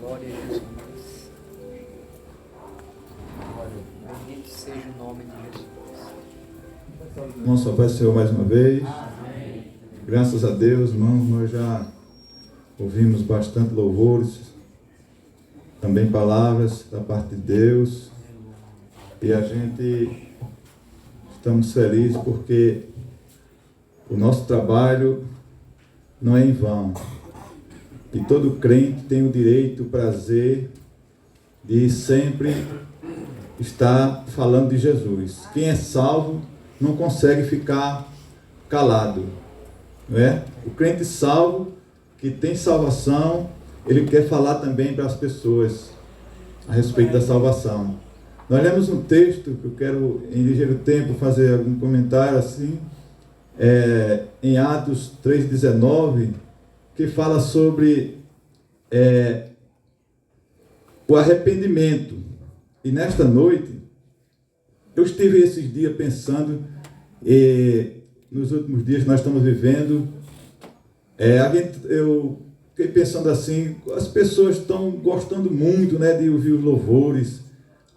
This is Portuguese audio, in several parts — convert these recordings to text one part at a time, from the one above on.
Glória a Jesus. Bendito seja o nome de Jesus. Irmãos, só Pai do Senhor mais uma vez. Amém. Graças a Deus, irmãos, nós já ouvimos bastante louvores, também palavras da parte de Deus. E a gente estamos felizes porque o nosso trabalho não é em vão. E todo crente tem o direito, o prazer de sempre estar falando de Jesus. Quem é salvo não consegue ficar calado, não é? O crente salvo, que tem salvação, ele quer falar também para as pessoas a respeito da salvação. Nós lemos um texto que eu quero, em ligeiro tempo, fazer algum comentário assim, em Atos 3,19, que fala sobre o arrependimento. E nesta noite, eu estive esses dias pensando, nos últimos dias que nós estamos vivendo, eu fiquei pensando assim, as pessoas estão gostando muito, né, de ouvir os louvores.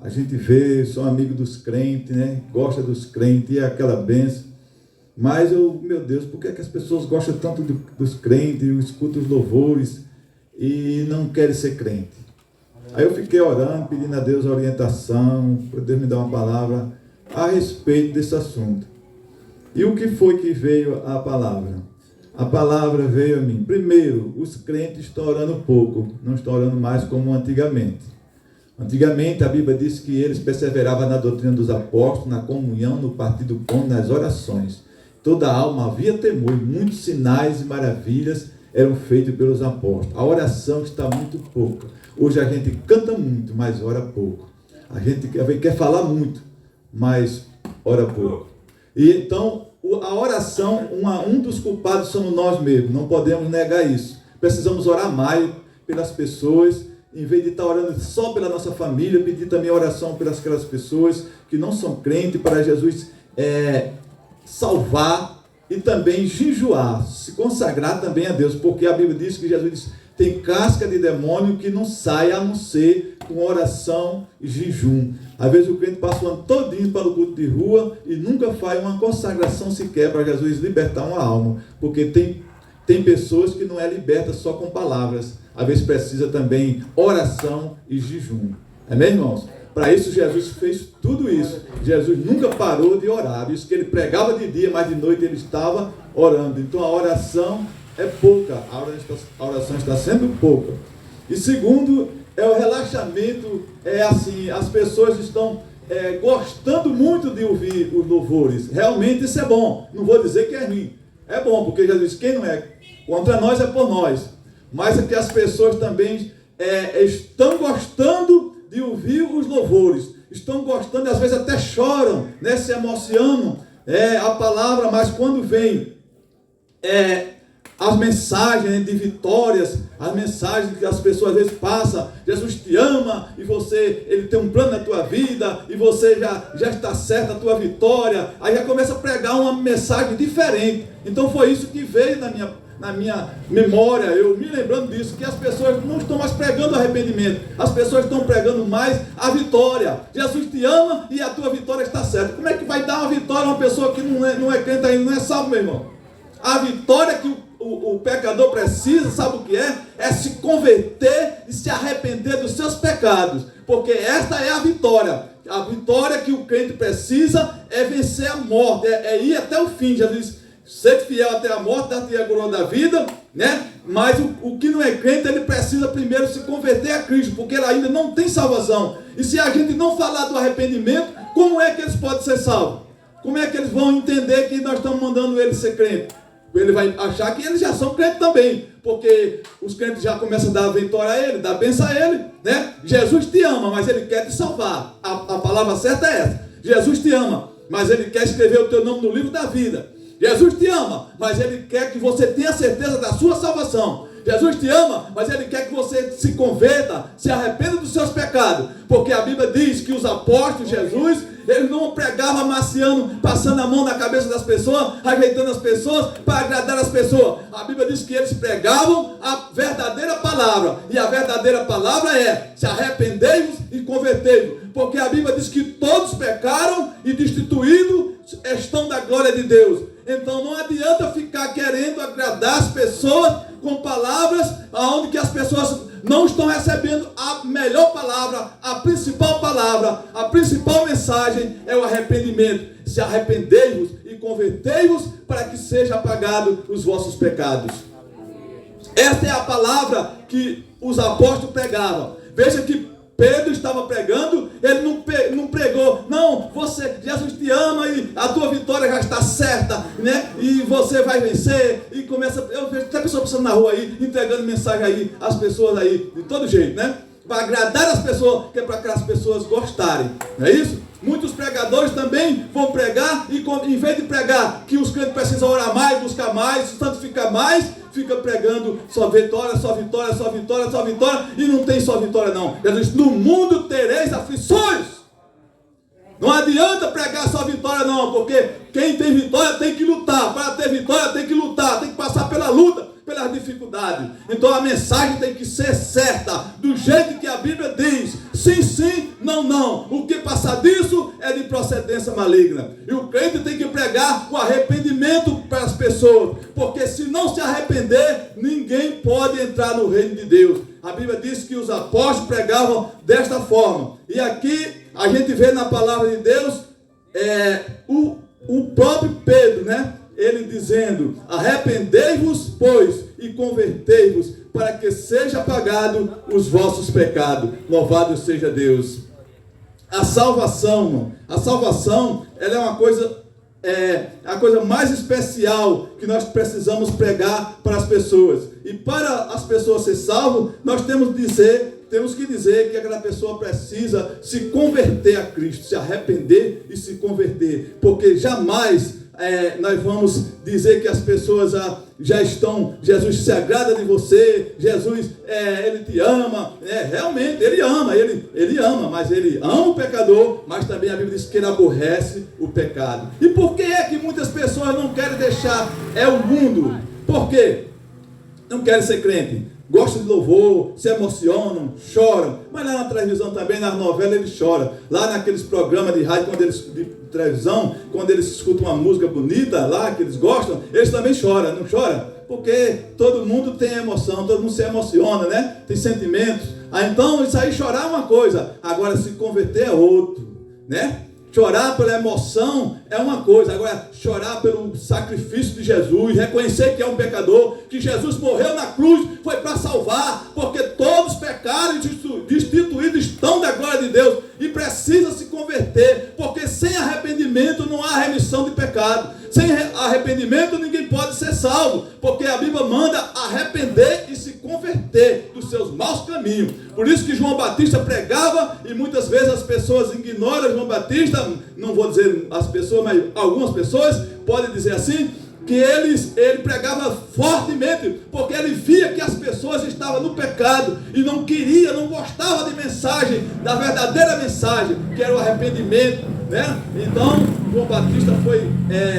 A gente vê, sou amigo dos crentes, né, gosta dos crentes, e é aquela bênção. Mas meu Deus, por que as pessoas gostam tanto dos crentes, escutam os louvores e não querem ser crente? Aí eu fiquei orando, pedindo a Deus a orientação, para Deus me dar uma palavra a respeito desse assunto. E o que foi que veio a palavra? A palavra veio a mim. Primeiro, os crentes estão orando pouco, não estão orando mais como antigamente. Antigamente a Bíblia diz que eles perseveravam na doutrina dos apóstolos, na comunhão, no partir do pão, nas orações. Toda a alma havia temor, e muitos sinais e maravilhas eram feitos pelos apóstolos. A oração está muito pouca. Hoje a gente canta muito, mas ora pouco. A gente quer falar muito, mas ora pouco. E então, a oração, um dos culpados somos nós mesmos, não podemos negar isso. Precisamos orar mais pelas pessoas, em vez de estar orando só pela nossa família, pedir também oração pelas aquelas pessoas que não são crentes, para Jesus salvar e também jejuar, se consagrar também a Deus, porque a Bíblia diz que Jesus diz, tem casca de demônio que não sai a não ser com oração e jejum. Às vezes o crente passa o ano todinho para o culto de rua e nunca faz uma consagração sequer para Jesus libertar uma alma, porque tem pessoas que não é liberta só com palavras, às vezes precisa também oração e jejum. Amém, irmãos? Para isso Jesus fez tudo isso. Jesus nunca parou de orar. Isso que ele pregava de dia, mas de noite ele estava orando. Então a oração é pouca. A oração está sendo pouca. E segundo, o relaxamento. Assim, as pessoas estão gostando muito de ouvir os louvores. Realmente isso é bom. Não vou dizer que é ruim. É bom, porque Jesus diz, quem não é contra nós é por nós. Mas é que as pessoas também estão gostando de ouvir os louvores, estão gostando, às vezes até choram, né, se emocionam, a palavra, mas quando vem as mensagens, né, de vitórias, as mensagens que as pessoas às vezes passam, Jesus te ama, e ele tem um plano na tua vida, e você já está certo a tua vitória, aí já começa a pregar uma mensagem diferente. Então foi isso que veio na minha memória, eu me lembrando disso, que as pessoas não estão mais pregando arrependimento, as pessoas estão pregando mais a vitória. Jesus te ama e a tua vitória está certa. Como é que vai dar uma vitória a uma pessoa que não é crente ainda, não é salvo, meu irmão? A vitória que o pecador precisa, sabe o que é? É se converter e se arrepender dos seus pecados, porque esta é a vitória. A vitória que o crente precisa é vencer a morte, é ir até o fim. Jesus diz, ser fiel até a morte, dar-te a coroa da vida, né? Mas o que não é crente, ele precisa primeiro se converter a Cristo, porque ele ainda não tem salvação. E se a gente não falar do arrependimento, como é que eles podem ser salvos? Como é que eles vão entender que nós estamos mandando eles ser crente? Ele vai achar que eles já são crentes também, porque os crentes já começam a dar a vitória a ele, dar a bênção a ele, né? Jesus te ama, mas ele quer te salvar. A palavra certa é essa. Jesus te ama, mas ele quer escrever o teu nome no livro da vida. Jesus te ama, mas ele quer que você tenha certeza da sua salvação. Jesus te ama, mas ele quer que você se converta, se arrependa dos seus pecados, porque a Bíblia diz que os apóstolos de Jesus, ele não pregava amaciando, passando a mão na cabeça das pessoas, ajeitando as pessoas para agradar as pessoas. A Bíblia diz que eles pregavam a verdadeira palavra. palavra. E a verdadeira palavra é: se arrependei-vos e convertei-vos. Porque a Bíblia diz que todos pecaram e destituídos estão da glória de Deus. Então não adianta ficar querendo agradar as pessoas com palavras onde que as pessoas não estão recebendo a melhor palavra, a principal mensagem é o arrependimento. Se arrependei-vos e convertei-vos para que seja apagado os vossos pecados. Esta é a palavra que os apóstolos pregavam. Veja que Pedro estava pregando, ele não pregou, não, Jesus te ama e a tua vitória já está certa, né? E você vai vencer. E começa, eu vejo até pessoas passando na rua aí, entregando mensagem aí, às pessoas aí, de todo jeito, né? Para agradar as pessoas, que é para que as pessoas gostarem, não é isso? Muitos pregadores também vão pregar e em vez de pregar que os crentes precisam orar mais, buscar mais, santificar mais, fica pregando só vitória, só vitória, só vitória, só vitória, e não tem só vitória não. Jesus disse: no mundo tereis aflições. Não adianta pregar só vitória não, porque quem tem vitória tem que lutar. Para ter vitória tem que lutar, tem que passar pela luta, pelas dificuldades. Então a mensagem tem que ser certa, do jeito que a Bíblia diz: sim, sim, não, não. O que passar disso é de procedência maligna. E o crente tem que pregar o arrependimento para as pessoas, porque se não se arrepender, ninguém pode entrar no reino de Deus. A Bíblia diz que os apóstolos pregavam desta forma. E aqui a gente vê na palavra de Deus o próprio Pedro, né? Ele dizendo: arrependei-vos, pois, e convertei-vos, para que seja apagado os vossos pecados. Louvado seja Deus. A salvação, ela é uma coisa, a coisa mais especial que nós precisamos pregar para as pessoas. E para as pessoas ser salvas, nós temos que dizer que aquela pessoa precisa se converter a Cristo, se arrepender e se converter, porque jamais nós vamos dizer que as pessoas já estão, Jesus se agrada de você, Jesus, Ele te ama, realmente, Ele ama, mas Ele ama o pecador, mas também a Bíblia diz que Ele aborrece o pecado. E por que é que muitas pessoas não querem deixar o mundo? Por quê? Não querem ser crente. Gostam de louvor, se emocionam, choram. Mas lá na televisão também, nas novelas, eles choram. Lá naqueles programas de rádio, de televisão, quando eles escutam uma música bonita lá, que eles gostam, eles também choram, não choram? Porque todo mundo tem emoção, todo mundo se emociona, né? Tem sentimentos. Então, isso aí, chorar é uma coisa. Agora, se converter é outro, né? Chorar pela emoção é uma coisa. Agora, chorar pelo sacrifício de Jesus, reconhecer que é um pecador, que Jesus morreu na cruz, foi para salvar, porque todos pecaram e destituídos estão da glória de Deus, e precisa se converter, porque sem arrependimento não há remissão de pecado. Sem arrependimento ninguém pode ser salvo, porque a Bíblia manda arrepender e se converter dos seus maus caminhos. Por isso que João Batista pregava, e muitas vezes as pessoas ignoram João Batista, não vou dizer as pessoas, mas algumas pessoas podem dizer assim, que ele pregava fortemente, porque ele via que as pessoas estavam no pecado, e não gostava de mensagem, da verdadeira mensagem, que era o arrependimento, né? Então, João Batista foi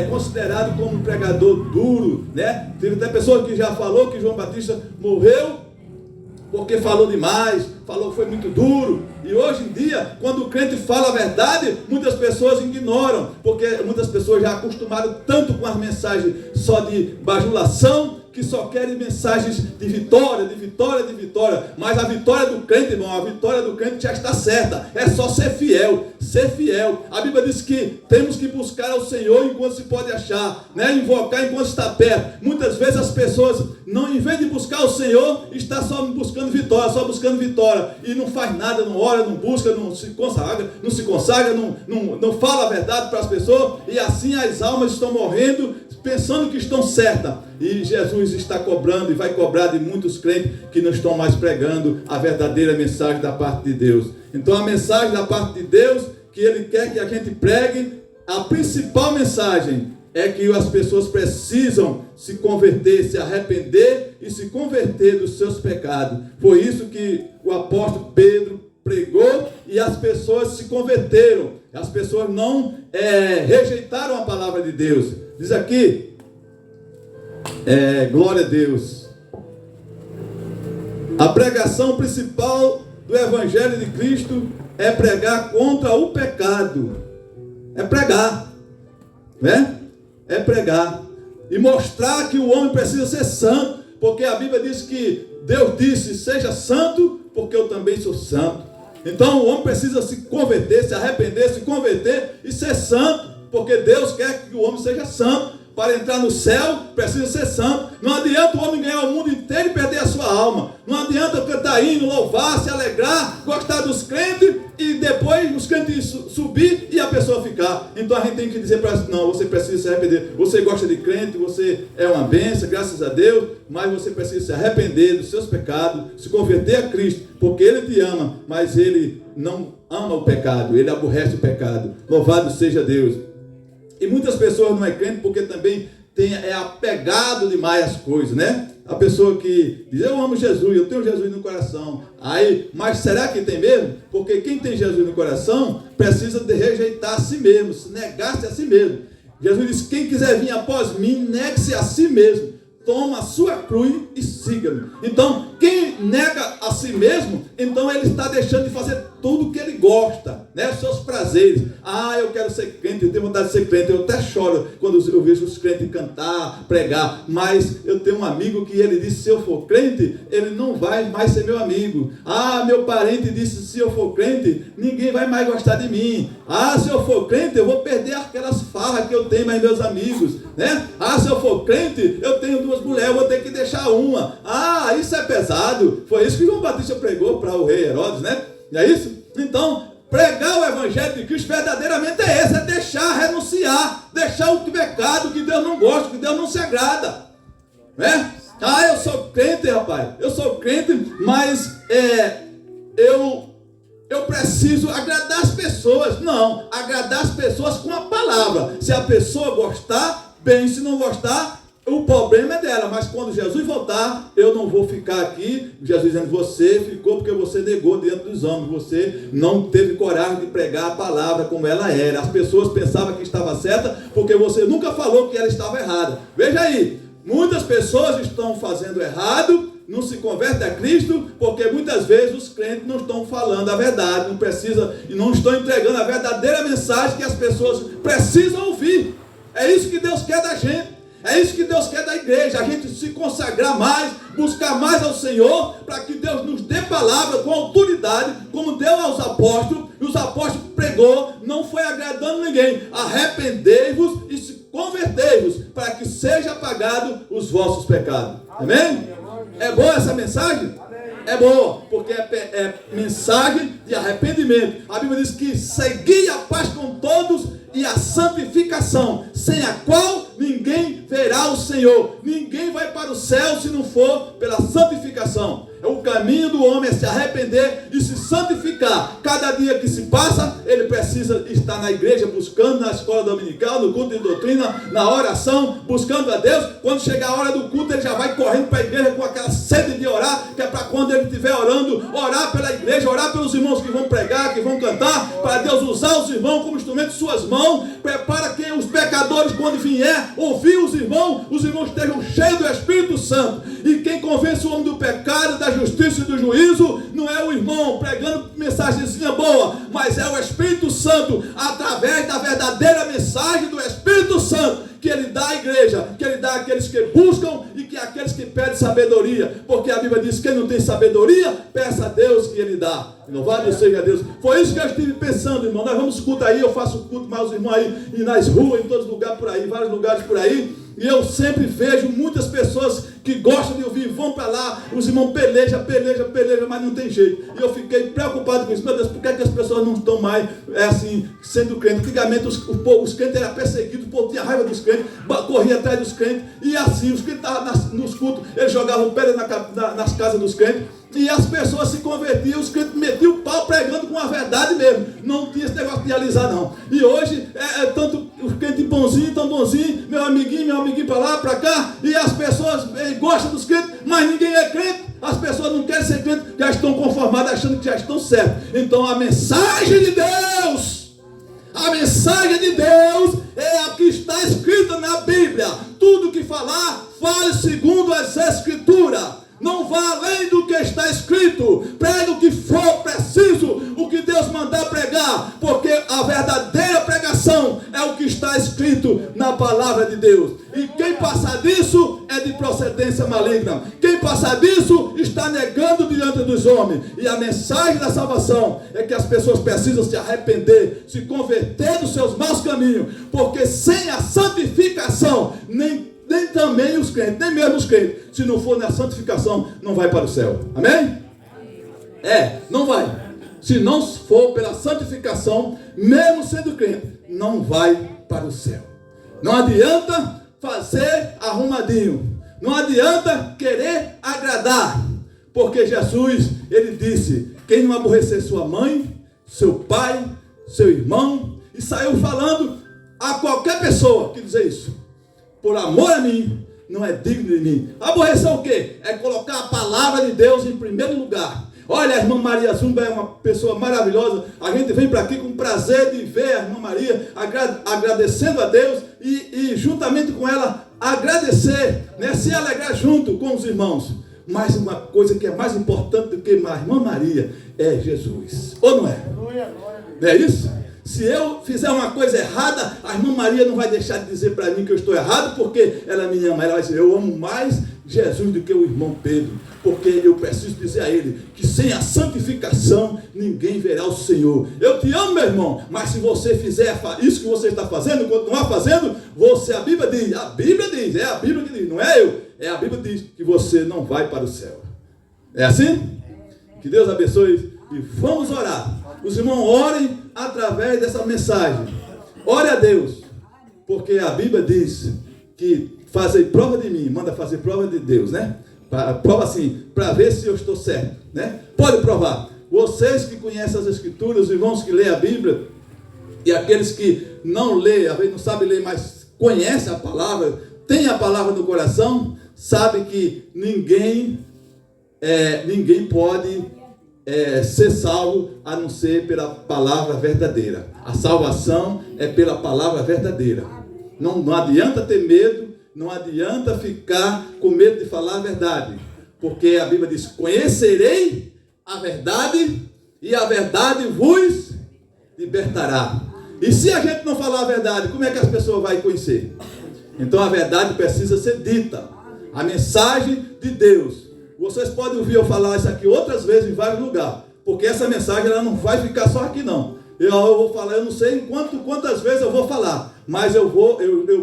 considerado como um pregador duro, né? Teve até pessoas que já falou que João Batista morreu porque falou demais, falou que foi muito duro. E hoje em dia, quando o crente fala a verdade, muitas pessoas ignoram, porque muitas pessoas já acostumaram tanto com as mensagens só de bajulação, que só querem mensagens de vitória, de vitória, de vitória. Mas a vitória do crente, irmão, a vitória do crente já está certa. É só ser fiel, ser fiel. A Bíblia diz que temos que buscar ao Senhor enquanto se pode achar, né? Invocar enquanto está perto. Muitas vezes as pessoas, em vez de buscar o Senhor, está só buscando vitória, e não faz nada, não ora, não busca, não se consagra, não fala a verdade para as pessoas, e assim as almas estão morrendo, pensando que estão certas. E Jesus está cobrando e vai cobrar de muitos crentes que não estão mais pregando a verdadeira mensagem da parte de Deus. Então a mensagem da parte de Deus, que Ele quer que a gente pregue, a principal mensagem é que as pessoas precisam se converter, se arrepender e se converter dos seus pecados. Foi isso que o apóstolo Pedro pregou, e as pessoas se converteram. As pessoas não rejeitaram a palavra de Deus. Diz aqui, glória a Deus. A pregação principal do Evangelho de Cristo é pregar contra o pecado. É pregar, né? É pregar. E mostrar que o homem precisa ser santo, porque a Bíblia diz que Deus disse, seja santo, porque eu também sou santo. Então o homem precisa se converter, se arrepender, se converter e ser santo, porque Deus quer que o homem seja santo. Para entrar no céu, precisa ser santo. Não adianta o homem ganhar o mundo inteiro e perder a sua alma. Não adianta cantar hino, louvar, se alegrar, gostar dos crentes e depois os crentes subir e a pessoa ficar. Então a gente tem que dizer para elas, não, você precisa se arrepender. Você gosta de crente, você é uma bênção, graças a Deus, mas você precisa se arrepender dos seus pecados, se converter a Cristo, porque Ele te ama, mas Ele não ama o pecado, Ele aborrece o pecado. Louvado seja Deus. E muitas pessoas não é crente porque também é apegado demais às coisas, né? A pessoa que diz, eu amo Jesus, eu tenho Jesus no coração. Aí, mas será que tem mesmo? Porque quem tem Jesus no coração precisa de rejeitar a si mesmo, se negar-se a si mesmo. Jesus disse, quem quiser vir após mim, negue-se a si mesmo. Toma a sua cruz e siga-me. Então, quem nega a si mesmo, então ele está deixando de fazer tudo o que ele gosta, né? Os seus prazeres. Ah, eu quero ser crente, eu tenho vontade de ser crente. Eu até choro quando eu vejo os crentes cantar, pregar. Mas eu tenho um amigo que ele disse, se eu for crente, ele não vai mais ser meu amigo. Ah, meu parente disse, se eu for crente, ninguém vai mais gostar de mim. Ah, se eu for crente, eu vou perder aquelas farras que eu tenho mais meus amigos, né? Ah, se eu for crente, eu tenho 2 mulheres, eu vou ter que deixar uma. Ah, isso é pesado. Foi isso que João Batista pregou para o rei Herodes, né? Não é isso? Então, pregar o Evangelho de Cristo verdadeiramente é esse, é deixar, renunciar, deixar o pecado que Deus não gosta, que Deus não se agrada, né? Ah, eu sou crente, rapaz, eu sou crente, mas eu preciso agradar as pessoas. Não, agradar as pessoas com a palavra. Se a pessoa gostar, bem, se não gostar, o problema é dela, mas quando Jesus voltar, eu não vou ficar aqui, Jesus dizendo, você ficou porque você negou diante dos homens, você não teve coragem de pregar a palavra como ela era. As pessoas pensavam que estava certa, porque você nunca falou que ela estava errada. Veja aí, muitas pessoas estão fazendo errado, não se convertem a Cristo, porque muitas vezes os crentes não estão falando a verdade, não precisa, e não estão entregando a verdadeira mensagem que as pessoas precisam ouvir. É isso que Deus quer da gente. É isso que Deus quer da igreja, a gente se consagrar mais, buscar mais ao Senhor, para que Deus nos dê palavra com autoridade, como deu aos apóstolos, e os apóstolos pregou, não foi agradando ninguém. Arrependei-vos e se convertei-vos, para que seja apagado os vossos pecados. Amém? É boa essa mensagem? É boa, porque é mensagem de arrependimento. A Bíblia diz que segui a paz com todos e a santificação, sem a qual ninguém verá o Senhor. Ninguém vai para o céu se não for pela santificação. O caminho do homem é se arrepender e se santificar. Cada dia que se passa, ele precisa estar na igreja, buscando na escola dominical, no culto de doutrina, na oração, buscando a Deus. Quando chegar a hora do culto, ele já vai correndo para a igreja com aquela sede de orar, que é para quando ele estiver orando, orar pela igreja, orar pelos irmãos que vão pregar, que vão cantar, para Deus usar os irmãos como instrumento de suas mãos. Prepara que os pecadores, quando vier ouvir os irmãos estejam cheios do Espírito Santo. E quem convence o homem do pecado, da justiça e do juízo, não é o irmão pregando mensagenzinha boa, mas é o Espírito Santo, através da verdadeira mensagem do Espírito Santo, que ele dá à igreja, que ele dá àqueles que buscam e que àqueles que pedem sabedoria, porque a Bíblia diz que quem não tem sabedoria, peça a Deus que ele dá. Louvado seja Deus. Foi isso que eu estive pensando, irmão. Nós vamos culto aí, eu faço culto mais os irmãos aí, e nas ruas, em todos os lugares por aí, vários lugares por aí, e eu sempre vejo muitas pessoas que gostam de ouvir, vão para lá, os irmãos pelejam, mas não tem jeito. E eu fiquei preocupado com isso. Meu Deus, por que as pessoas não estão mais sendo crentes? Antigamente os crentes eram perseguidos, o povo tinha raiva dos crentes, corria atrás dos crentes, e assim, os crentes estavam nos cultos, eles jogavam pedra nas casas dos crentes, e as pessoas se convertiam, os crentes metiam o pau pregando com a verdade mesmo. Não tinha esse negócio de alisar, não. E hoje tanto os crentes bonzinhos, tão bonzinhos, meu amiguinho para lá, para cá, e as pessoas gostam dos crentes, mas ninguém é crente. As pessoas não querem ser crentes, já estão conformadas, achando que já estão certos. Então a mensagem de Deus, é a que está escrita na Bíblia. Tudo que falar, fale segundo as Escrituras. Não vá além do que está escrito. Pregue o que for preciso, o que Deus mandar pregar, porque a verdadeira pregação é o que está escrito na palavra de Deus. E quem passar disso é de procedência maligna. Quem passar disso está negando diante dos homens. E a mensagem da salvação é que as pessoas precisam se arrepender, se converter dos seus maus caminhos, porque sem a santificação, nem também os crentes, nem mesmo os crentes, se não for na santificação, não vai para o céu. Amém? Não vai. Se não for pela santificação, mesmo sendo crente, não vai para o céu. Não adianta fazer arrumadinho. Não adianta querer agradar. Porque Jesus, ele disse, quem não aborrecer sua mãe, seu pai, seu irmão, e saiu falando a qualquer pessoa que dizer isso, por amor a mim, não é digno de mim. Aborrecer o quê? É colocar a palavra de Deus em primeiro lugar. Olha, a irmã Maria Zumba é uma pessoa maravilhosa. A gente vem para aqui com prazer de ver a irmã Maria agradecendo a Deus e juntamente com ela agradecer, né? Se alegrar junto com os irmãos. Mas uma coisa que é mais importante do que a irmã Maria é Jesus. Ou não é? Não é isso? Se eu fizer uma coisa errada, a irmã Maria não vai deixar de dizer para mim que eu estou errado, porque ela me ama. Ela vai dizer, eu amo mais Jesus do que o irmão Pedro, porque eu preciso dizer a ele que sem a santificação ninguém verá o Senhor. Eu te amo, meu irmão, mas se você fizer isso que você está fazendo, continuar fazendo, a Bíblia diz, é a Bíblia que diz, não é eu, é a Bíblia que diz que você não vai para o céu. É assim? Que Deus abençoe e vamos orar. Os irmãos orem através dessa mensagem. Ore a Deus, porque a Bíblia diz que fazei prova de mim, manda fazer prova de Deus, né? Prova assim, para ver se eu estou certo, né? Pode provar. Vocês que conhecem as Escrituras, os irmãos que lêem a Bíblia, e aqueles que não lêem, às vezes não sabem ler, mas conhecem a palavra, têm a palavra no coração, sabem que ninguém pode ser salvo a não ser pela palavra verdadeira. A salvação é pela palavra verdadeira. Não adianta ter medo, não adianta ficar com medo de falar a verdade, porque a Bíblia diz, conhecerei a verdade e a verdade vos libertará. E se a gente não falar a verdade, como é que as pessoas vão conhecer? Então a verdade precisa ser dita, a mensagem de Deus. Vocês podem ouvir eu falar isso aqui outras vezes em vários lugares, porque essa mensagem ela não vai ficar só aqui não. Eu vou falar, eu não sei quantas vezes eu vou falar, mas eu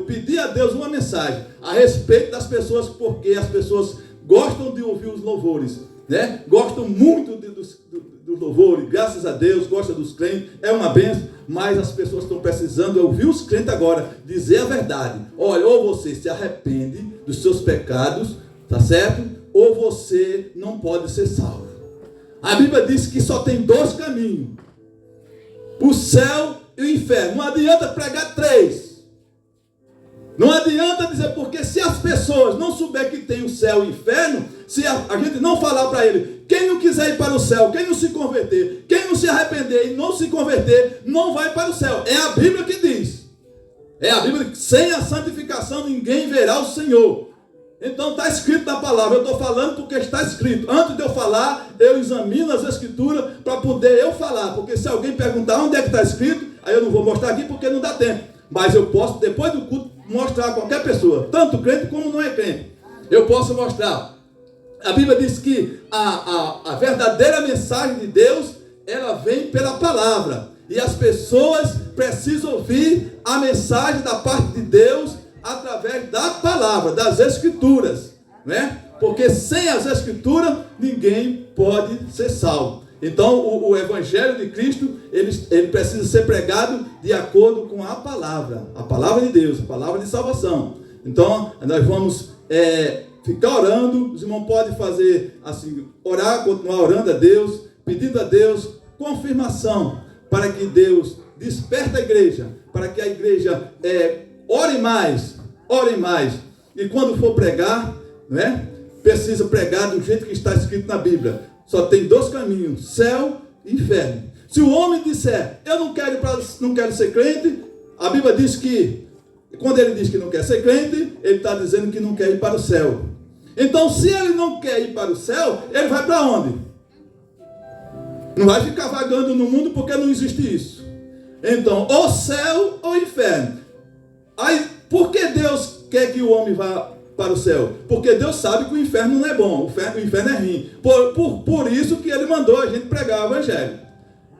pedi a Deus uma mensagem a respeito das pessoas, porque as pessoas gostam de ouvir os louvores, né? Gostam muito dos louvores, graças a Deus, gostam dos crentes, é uma bênção, mas as pessoas estão precisando ouvir os crentes agora, dizer a verdade. Olha, ou você se arrepende dos seus pecados, tá certo? Ou você não pode ser salvo. A Bíblia diz que só tem dois caminhos, o céu e o inferno. Não adianta pregar três. Não adianta dizer, porque se as pessoas não souberem que tem o céu e o inferno, se a gente não falar para ele, quem não quiser ir para o céu, quem não se converter, quem não se arrepender e não se converter, não vai para o céu. É a Bíblia que diz. É a Bíblia que sem a santificação ninguém verá o Senhor. Então está escrito na palavra, eu estou falando porque está escrito. Antes de eu falar, eu examino as Escrituras para poder eu falar. Porque se alguém perguntar onde é que está escrito, aí eu não vou mostrar aqui porque não dá tempo. Mas eu posso, depois do culto, mostrar a qualquer pessoa, tanto crente como não é crente. Eu posso mostrar. A Bíblia diz que a verdadeira mensagem de Deus, ela vem pela palavra. E as pessoas precisam ouvir a mensagem da parte de Deus através da palavra, das Escrituras, né? Porque sem as Escrituras ninguém pode ser salvo. Então o Evangelho de Cristo ele precisa ser pregado de acordo com a palavra de Deus, a palavra de salvação. Então nós vamos ficar orando. Os irmãos podem fazer assim, orar, continuar orando a Deus, pedindo a Deus confirmação para que Deus desperte a igreja, para que a igreja ore mais. E quando for pregar, né, precisa pregar do jeito que está escrito na Bíblia. Só tem dois caminhos, céu e inferno. Se o homem disser, eu não quero ser crente, a Bíblia diz que, quando ele diz que não quer ser crente, ele está dizendo que não quer ir para o céu. Então, se ele não quer ir para o céu, ele vai para onde? Não vai ficar vagando no mundo porque não existe isso. Então, ou céu ou inferno. Aí, por que Deus quer que o homem vá para o céu? Porque Deus sabe que o inferno não é bom, o inferno é ruim. Por isso que ele mandou a gente pregar o evangelho.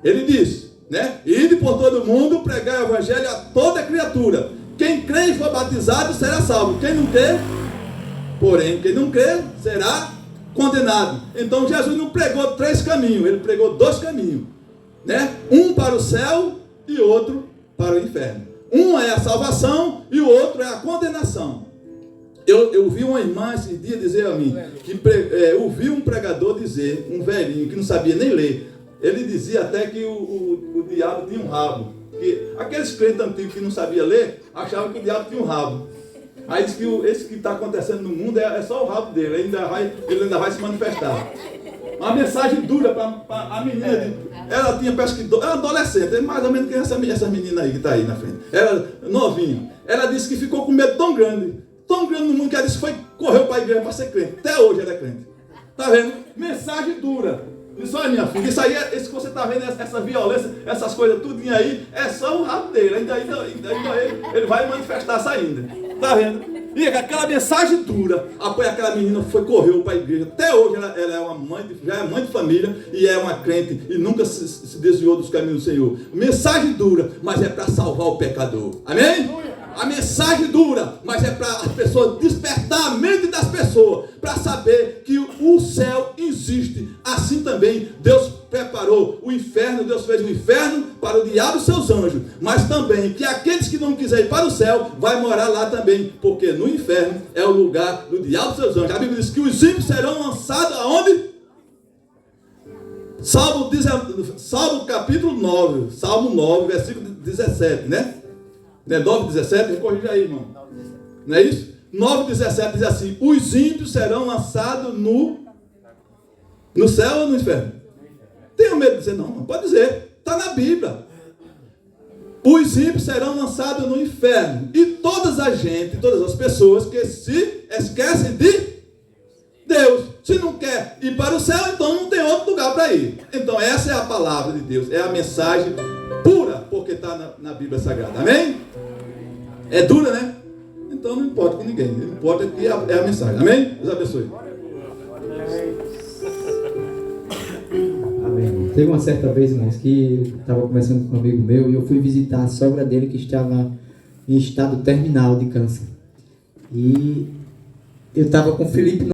Ele disse, né? Ide por todo mundo, pregar o evangelho a toda criatura. Quem crê e for batizado será salvo. Quem não crê, porém, quem não crê será condenado. Então Jesus não pregou 3 caminhos, ele pregou 2 caminhos, né? Um para o céu e outro para o inferno. Um é a salvação e o outro é a condenação. Eu vi uma irmã esse dia dizer a mim, que ouvi um pregador dizer, um velhinho que não sabia nem ler, ele dizia até que o diabo tinha um rabo. Que aqueles crentes antigos que não sabiam ler, achavam que o diabo tinha um rabo. Aí diz que esse que está acontecendo no mundo é só o rabo dele, ele ainda vai se manifestar. Uma mensagem dura para a menina. Ela tinha, parece que, era adolescente, mais ou menos que essa menina aí que está aí na frente. Era novinha. Ela disse que ficou com medo tão grande no mundo, que ela disse que correu para a igreja para ser crente. Até hoje ela é crente. Está vendo? Mensagem dura. Isso aí, minha filha, isso aí, isso que você está vendo, essa violência, essas coisas, tudinho aí, é só o rabo dele. Ainda ele vai manifestar-se ainda. Está vendo? E aquela mensagem dura, apoia aquela menina, correu para a igreja. Até hoje ela é uma mãe, já é mãe de família e é uma crente e nunca se desviou dos caminhos do Senhor. Mensagem dura, mas é para salvar o pecador. Amém? A mensagem dura, mas é para as pessoas despertar a mente das pessoas, para saber que o céu existe. Assim também Deus preparou o inferno, Deus fez o inferno para o diabo e seus anjos, mas também que aqueles que não quiserem ir para o céu, vai morar lá também, porque no inferno é o lugar do diabo e seus anjos. A Bíblia diz que os ímpios serão lançados aonde? Salmo capítulo 9, Salmo 9, versículo 17, né? Não é 9,17? Me corrija aí, irmão. Não é isso? 9,17 diz assim: os ímpios serão lançados no céu ou no inferno? Tenho medo de dizer, não pode dizer. Está na Bíblia. Os ímpios serão lançados no inferno. E todas as pessoas que se esquecem de Deus. Se não quer ir para o céu, então não tem outro lugar para ir. Então essa é a palavra de Deus. É a mensagem pura, porque está na Bíblia Sagrada. Amém? É dura, né? Então não importa com ninguém. Não importa que é a mensagem. Amém? Deus abençoe. Amém. Teve uma certa vez, irmãos, que eu estava conversando com um amigo meu e eu fui visitar a sogra dele que estava em estado terminal de câncer. E eu estava com o Felipe